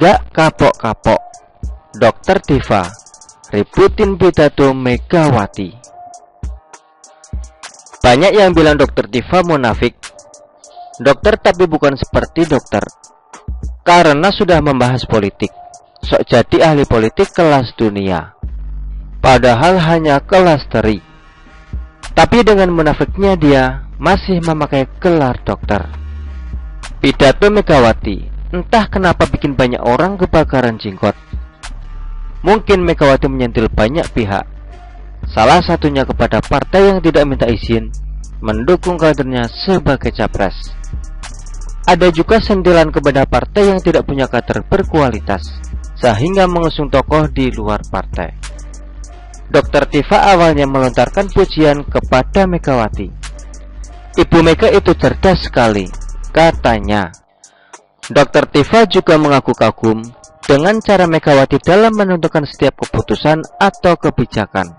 Gak kapok-kapok, Dokter Diva ributin pidato Megawati. Banyak yang bilang Dokter Diva munafik. Dokter tapi bukan seperti dokter, karena sudah membahas politik. Sok jadi ahli politik kelas dunia, padahal hanya kelas teri. Tapi dengan munafiknya dia masih memakai gelar dokter. Pidato Megawati entah kenapa bikin banyak orang kebakaran jenggot. Mungkin Megawati menyentil banyak pihak, salah satunya kepada partai yang tidak minta izin mendukung kadernya sebagai capres. Ada juga sentilan kepada partai yang tidak punya kader berkualitas, sehingga mengusung tokoh di luar partai. Dokter Diva awalnya melontarkan pujian kepada Megawati. Ibu Mega itu cerdas sekali, katanya. Dokter Diva juga mengaku kagum dengan cara Megawati dalam menentukan setiap keputusan atau kebijakan.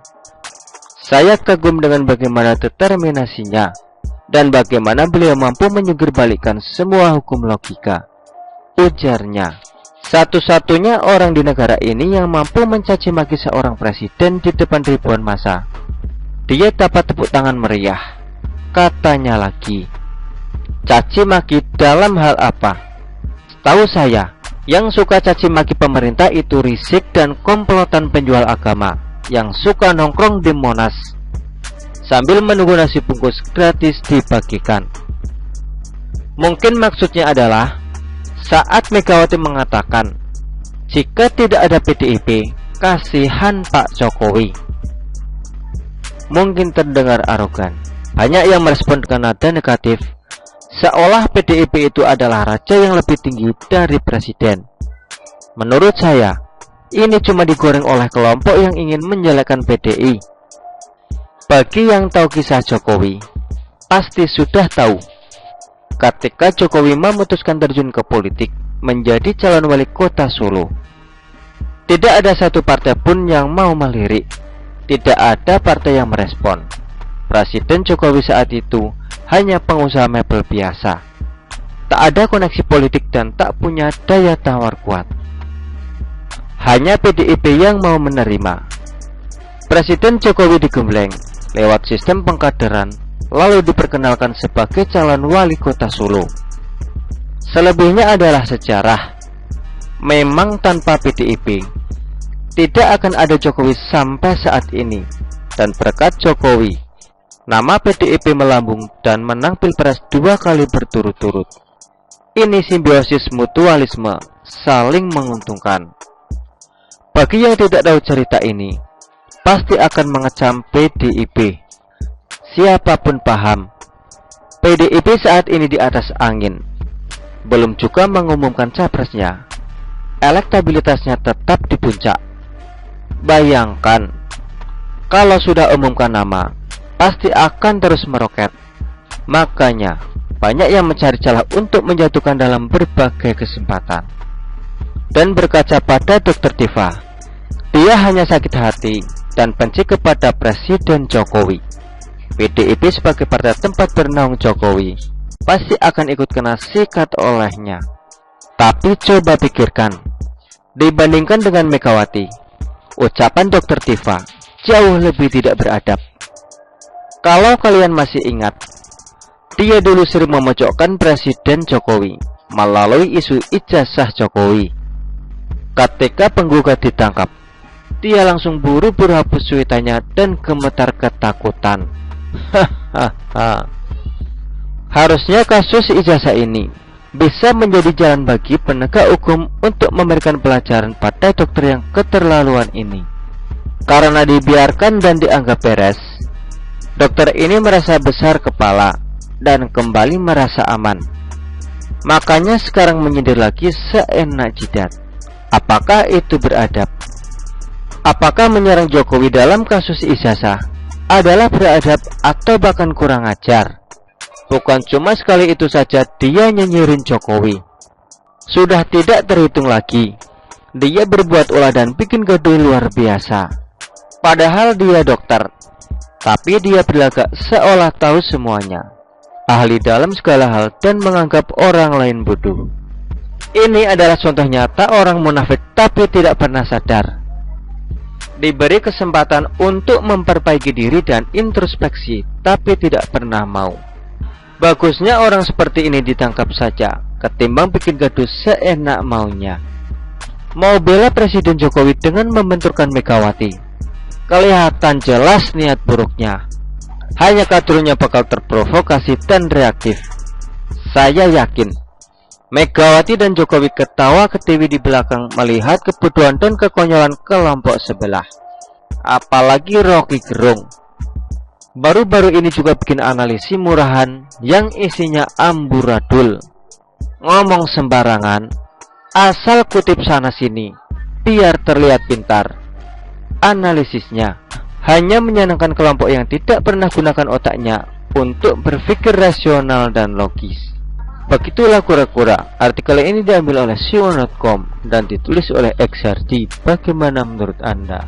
Saya kagum dengan bagaimana determinasinya dan bagaimana beliau mampu menyugurbalikkan semua hukum logika, ujarnya. Satu-satunya orang di negara ini yang mampu mencaci maki seorang presiden di depan ribuan massa. Dia dapat tepuk tangan meriah, katanya lagi. Caci maki dalam hal apa? Tahu saya, yang suka caci maki pemerintah itu risik dan komplotan penjual agama yang suka nongkrong di Monas sambil menunggu nasi bungkus gratis dibagikan. Mungkin maksudnya adalah saat Megawati mengatakan, jika tidak ada PDIP, kasihan Pak Jokowi. Mungkin terdengar arogan. Banyak yang merespon dengan nada negatif, seolah PDIP itu adalah raja yang lebih tinggi dari presiden. Menurut saya, ini cuma digoreng oleh kelompok yang ingin menjelekkan PDI. Bagi yang tahu kisah Jokowi, pasti sudah tahu ketika Jokowi memutuskan terjun ke politik menjadi calon wali kota Solo, tidak ada satu partai pun yang mau melirik. Tidak ada partai yang merespon. Presiden Jokowi saat itu hanya pengusaha mebel biasa, tak ada koneksi politik dan tak punya daya tawar kuat. Hanya PDIP yang mau menerima. Presiden Jokowi digembleng lewat sistem pengkaderan, lalu diperkenalkan sebagai calon wali kota Solo. Selebihnya adalah sejarah. Memang tanpa PDIP tidak akan ada Jokowi sampai saat ini. Dan berkat Jokowi, nama PDIP melambung dan menang Pilpres 2 kali berturut-turut. Ini simbiosis mutualisme, saling menguntungkan. Bagi yang tidak tahu cerita ini, pasti akan mengecam PDIP. Siapapun paham, PDIP saat ini di atas angin. Belum juga mengumumkan capresnya, elektabilitasnya tetap di puncak. Bayangkan, kalau sudah umumkan nama, pasti akan terus meroket. Makanya, banyak yang mencari celah untuk menjatuhkan dalam berbagai kesempatan. Dan berkaca pada Dokter Diva, dia hanya sakit hati dan benci kepada Presiden Jokowi. PDIP sebagai partai tempat bernaung Jokowi pasti akan ikut kena sikat olehnya. Tapi coba pikirkan, dibandingkan dengan Megawati, ucapan Dokter Diva jauh lebih tidak beradab. Kalau kalian masih ingat, dia dulu sering memojokkan Presiden Jokowi melalui isu ijazah Jokowi. Ketika penggugat ditangkap, dia langsung buru-buru hapus cuitannya dan gemetar ketakutan. Harusnya kasus ijazah ini bisa menjadi jalan bagi penegak hukum untuk memberikan pelajaran pada dokter yang keterlaluan ini. Karena dibiarkan dan dianggap beres, dokter ini merasa besar kepala dan kembali merasa aman. Makanya sekarang menyindir lagi seenak jidat. Apakah itu beradab? Apakah menyerang Jokowi dalam kasus ijazah adalah beradab atau bahkan kurang ajar? Bukan cuma sekali itu saja dia nyinyirin Jokowi. Sudah tidak terhitung lagi, dia berbuat ulah dan bikin gaduh luar biasa. Padahal dia dokter. tapi dia berlagak seolah tahu semuanya, ahli dalam segala hal dan menganggap orang lain bodoh. Ini adalah contoh nyata orang munafik tapi tidak pernah sadar. Diberi kesempatan untuk memperbaiki diri dan introspeksi, tapi tidak pernah mau. Bagusnya orang seperti ini ditangkap saja, ketimbang bikin gaduh seenak maunya. Mau bela Presiden Jokowi dengan membenturkan Megawati, kelihatan jelas niat buruknya. Hanya kadrunya bakal terprovokasi dan reaktif. Saya yakin Megawati dan Jokowi ketawa ke TV di belakang melihat kebodohan dan kekonyolan kelompok sebelah. Apalagi Rocky Gerung. Baru-baru ini juga bikin analisis murahan yang isinya amburadul. Ngomong sembarangan, asal kutip sana-sini, biar terlihat pintar. Analisisnya hanya menyenangkan kelompok yang tidak pernah gunakan otaknya untuk berpikir rasional dan logis. Begitulah kura-kura. Artikel ini diambil oleh siwon.com dan ditulis oleh XRD. Bagaimana menurut Anda?